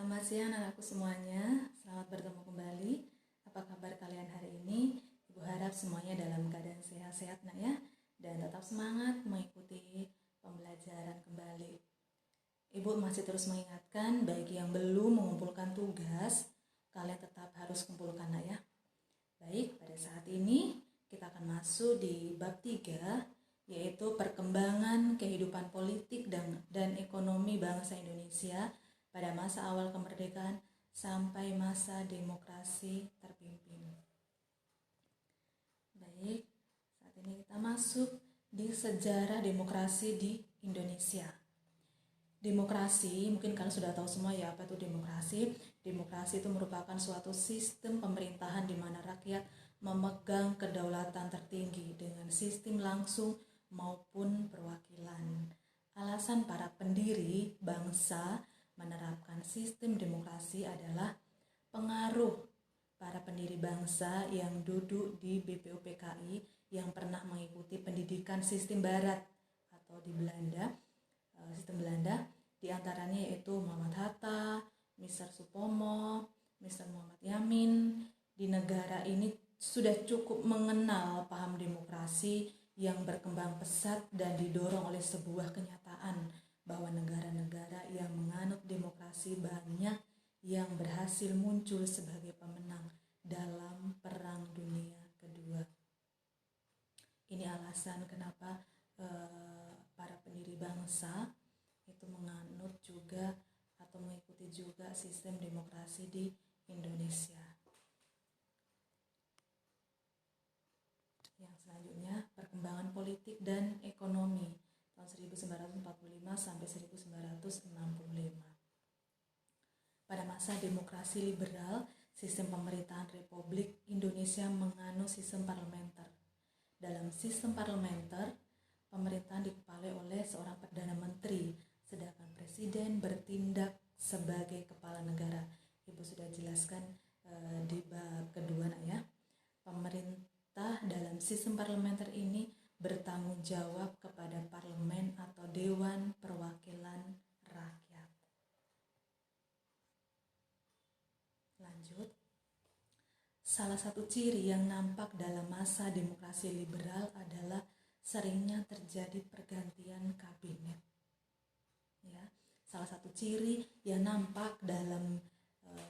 Selamat siang anakku semuanya, selamat bertemu kembali. Apa kabar kalian hari ini? Ibu harap semuanya dalam keadaan sehat-sehat nak ya, dan tetap semangat mengikuti pembelajaran kembali. Ibu masih terus mengingatkan bagi yang belum mengumpulkan tugas, kalian tetap harus kumpulkan nak ya. Baik, pada saat ini kita akan masuk di bab 3, yaitu perkembangan kehidupan politik dan ekonomi bangsa Indonesia pada masa awal kemerdekaan sampai masa demokrasi terpimpin. Baik, saat ini kita masuk di sejarah demokrasi di Indonesia. Demokrasi, mungkin kalian sudah tahu semua ya apa itu demokrasi. Demokrasi itu merupakan suatu sistem pemerintahan di mana rakyat memegang kedaulatan tertinggi dengan sistem langsung maupun perwakilan. Alasan para pendiri bangsa menerapkan sistem demokrasi adalah pengaruh para pendiri bangsa yang duduk di BPUPKI yang pernah mengikuti pendidikan sistem barat atau di Belanda, sistem Belanda, di antaranya yaitu Muhammad Hatta, Mr. Supomo, Mr. Muhammad Yamin. Di negara ini sudah cukup mengenal paham demokrasi yang berkembang pesat dan didorong oleh sebuah kenyataan bahwa negara-negara yang menganut demokrasi banyak yang berhasil muncul sebagai pemenang dalam Perang Dunia Kedua. Ini alasan kenapa para pendiri bangsa itu menganut juga atau mengikuti juga sistem demokrasi di Indonesia. Yang selanjutnya, perkembangan politik dan ekonomi tahun 1945 sampai 1965. Pada masa demokrasi liberal, sistem pemerintahan Republik Indonesia menganut sistem parlementer. Dalam sistem parlementer, pemerintahan dikepalai oleh seorang Perdana Menteri, sedangkan Presiden bertindak sebagai kepala negara. Ibu sudah jelaskan di bab kedua ya. Pemerintah dalam sistem parlementer ini bertanggung jawab kepada parlemen atau Dewan Perwakilan Rakyat. Lanjut. Salah satu ciri yang nampak dalam masa demokrasi liberal adalah seringnya terjadi pergantian kabinet. Ya, salah satu ciri yang nampak dalam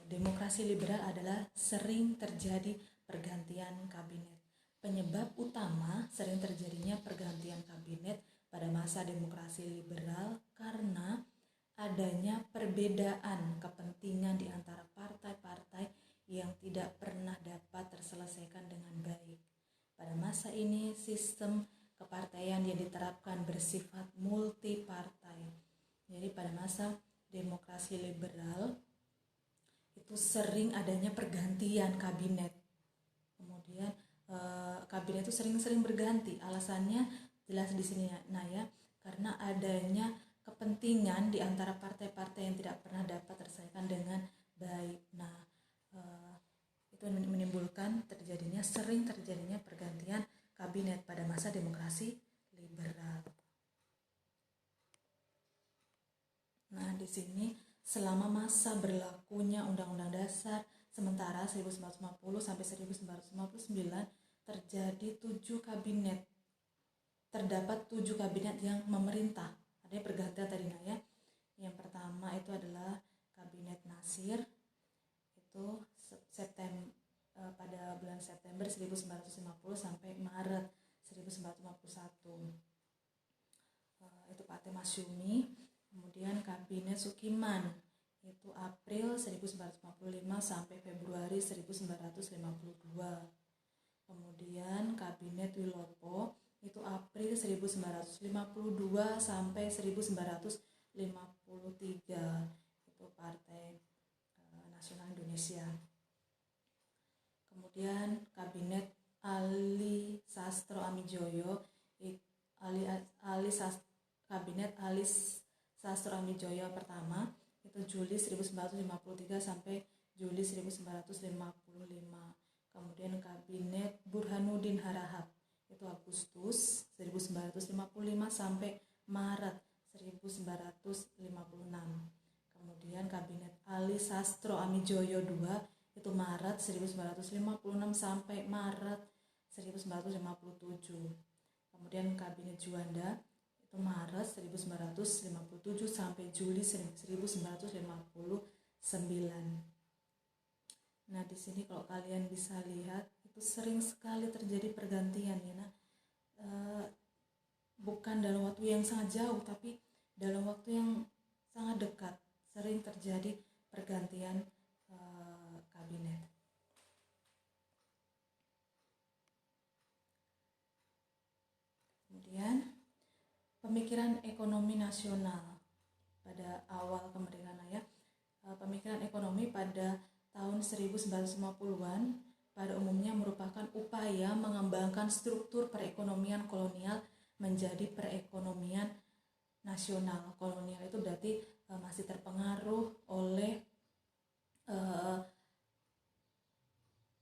demokrasi liberal adalah sering terjadi pergantian kabinet. Penyebab utama sering terjadinya pergantian kabinet pada masa demokrasi liberal karena adanya perbedaan kepentingan di antara partai-partai yang tidak pernah dapat terselesaikan dengan baik. Pada masa ini sistem kepartaian yang diterapkan bersifat multipartai. Jadi pada masa demokrasi liberal itu sering adanya pergantian kabinet. Kemudian kabinet itu sering berganti. Alasannya jelas di sini ya, karena adanya kepentingan di antara partai-partai yang tidak pernah dapat terselesaikan dengan baik. Nah, itu menimbulkan sering terjadinya pergantian kabinet pada masa demokrasi liberal. Nah, di sini selama masa berlakunya Undang-Undang Dasar sementara 1950 sampai 1959 terjadi 7 kabinet. Terdapat 7 kabinet yang memerintah. Ada pergantian tadi ya. Yang pertama itu adalah Kabinet Nasir. Itu pada bulan September 1950 sampai Maret 1951. Itu Pak T. Masyumi. Kemudian Kabinet Sukiman itu April 1955 sampai Februari 1952. Kemudian Kabinet Wilopo itu April 1952 sampai 1953. Itu Partai Nasional Indonesia. Kemudian Kabinet Ali Sastro Amijoyo, Kabinet Ali Sastro Amijoyo pertama itu Juli 1953 sampai Juli 1955. Kemudian Kabinet Burhanuddin Harahap itu Agustus 1955 sampai Maret 1956. Kemudian Kabinet Ali Sastro Amijoyo II itu Maret 1956 sampai Maret 1957. Kemudian Kabinet Juanda itu Maret 1957 sampai Juli 1959. Nah, di sini kalau kalian bisa lihat itu sering sekali terjadi pergantian ya. Nah, bukan dalam waktu yang sangat jauh, tapi dalam waktu yang sangat dekat sering terjadi pergantian kabinet. Kemudian pemikiran ekonomi nasional pada awal kemerdekaan ya. Pemikiran ekonomi pada tahun 1950-an pada umumnya merupakan upaya mengembangkan struktur perekonomian kolonial menjadi perekonomian nasional. Kolonial itu berarti masih terpengaruh oleh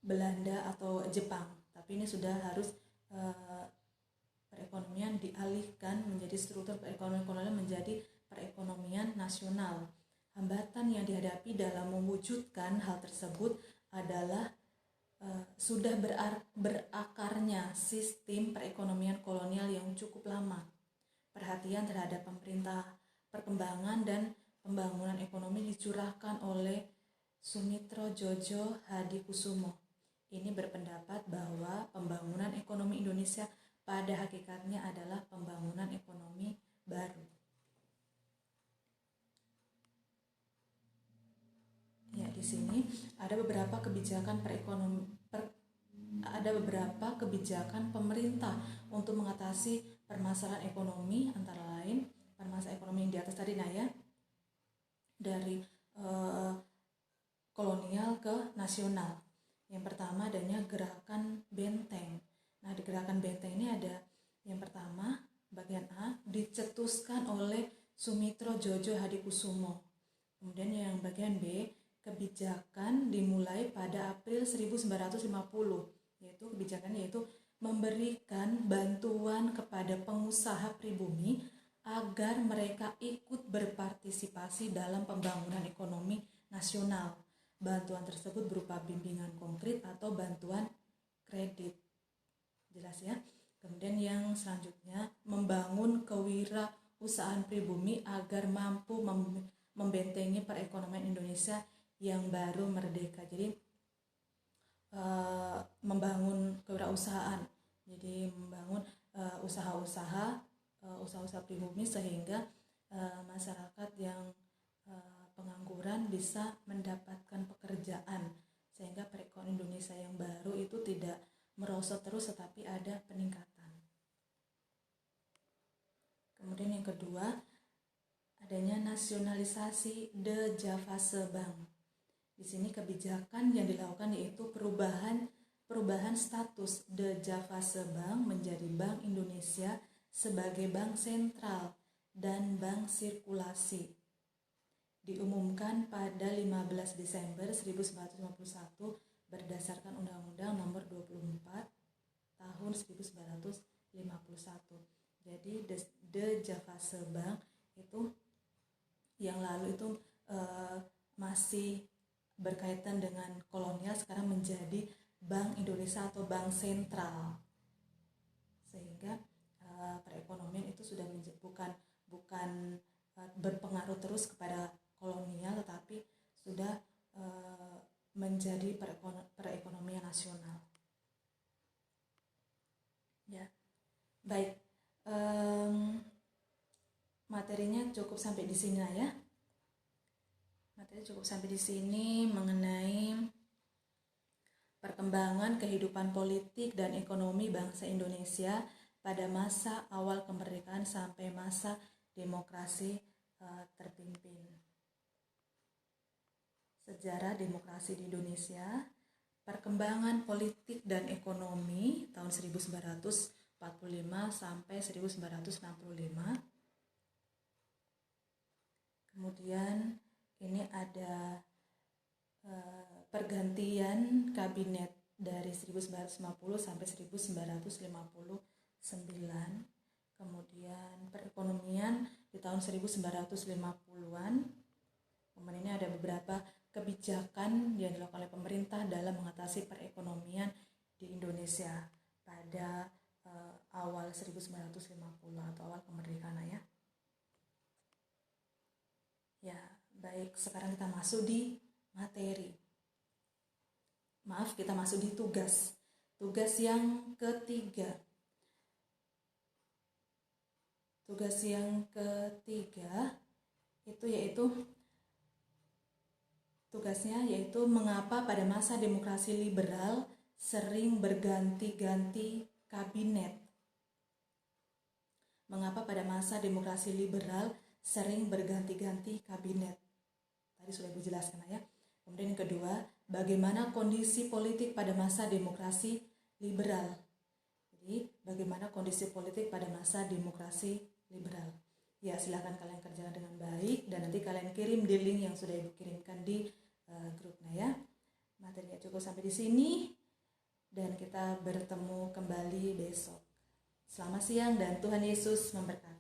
Belanda atau Jepang, tapi ini sudah harus perekonomian dialihkan menjadi struktur perekonomian kolonial menjadi perekonomian nasional. Hambatan yang dihadapi dalam mewujudkan hal tersebut adalah sudah berakarnya sistem perekonomian kolonial yang cukup lama. Perhatian terhadap pemerintah perkembangan dan pembangunan ekonomi dicurahkan oleh Sumitro Jojo Hadikusumo. Ini berpendapat bahwa pembangunan ekonomi Indonesia pada hakikatnya adalah pembangunan ekonomi baru. Ya, di sini ada beberapa kebijakan kebijakan pemerintah untuk mengatasi permasalahan ekonomi, antara lain permasalahan ekonomi yang di atas tadi ya, dari kolonial ke nasional. Yang pertama adanya gerakan Benteng. Nah, di gerakan Benteng ini ada yang pertama bagian A dicetuskan oleh Sumitro Jojo Hadikusumo. Kemudian yang bagian B, kebijakan dimulai pada April 1950, yaitu memberikan bantuan kepada pengusaha pribumi agar mereka ikut berpartisipasi dalam pembangunan ekonomi nasional. Bantuan tersebut berupa bimbingan konkret atau bantuan kredit. Jelas ya? Kemudian yang selanjutnya, membangun kewirausahaan pribumi agar mampu membentengi perekonomian Indonesia yang baru merdeka. Jadi membangun kewirausahaan, jadi membangun usaha-usaha pribumi sehingga masyarakat yang pengangguran bisa mendapatkan pekerjaan, sehingga perekonomian Indonesia yang baru itu tidak merosot terus tetapi ada peningkatan. Kemudian yang kedua, adanya nasionalisasi De Javase Bank. Di sini kebijakan yang dilakukan yaitu perubahan status De Javase Bank menjadi Bank Indonesia sebagai bank sentral dan bank sirkulasi. Diumumkan pada 15 Desember 1951 berdasarkan Undang-Undang Nomor 24 Tahun 1951. Jadi De Javase Bank itu yang lalu itu masih berkaitan dengan kolonial, sekarang menjadi Bank Indonesia atau bank sentral, sehingga perekonomian itu sudah bukan berpengaruh terus kepada kolonial, tetapi sudah menjadi perekonomian nasional. Ya, baik, materinya cukup sampai di sini ya. Materi cukup sampai di sini mengenai perkembangan kehidupan politik dan ekonomi bangsa Indonesia pada masa awal kemerdekaan sampai masa demokrasi terpimpin. Sejarah demokrasi di Indonesia, perkembangan politik dan ekonomi tahun 1945 sampai 1965. Kemudian ini ada pergantian kabinet dari 1950 sampai 1959. Kemudian perekonomian di tahun 1950-an. Kemudian ini ada beberapa kebijakan yang dilakukan oleh pemerintah dalam mengatasi perekonomian di Indonesia pada awal 1950 atau awal kemerdekaan ya. Ya, baik, sekarang kita masuk di materi. Maaf, kita masuk di tugas. Tugas yang ketiga. Tugas yang ketiga tugasnya yaitu mengapa pada masa demokrasi liberal sering berganti-ganti kabinet. Mengapa pada masa demokrasi liberal sering berganti-ganti kabinet. Tadi sudah dijelaskan ya. Kemudian yang kedua, bagaimana kondisi politik pada masa demokrasi liberal. Jadi, bagaimana kondisi politik pada masa demokrasi liberal. Ya, silahkan kalian kerjakan dengan baik dan nanti kalian kirim di link yang sudah Ibu kirimkan di grupnya ya. Materinya cukup sampai di sini dan kita bertemu kembali besok. Selamat siang dan Tuhan Yesus memberkati.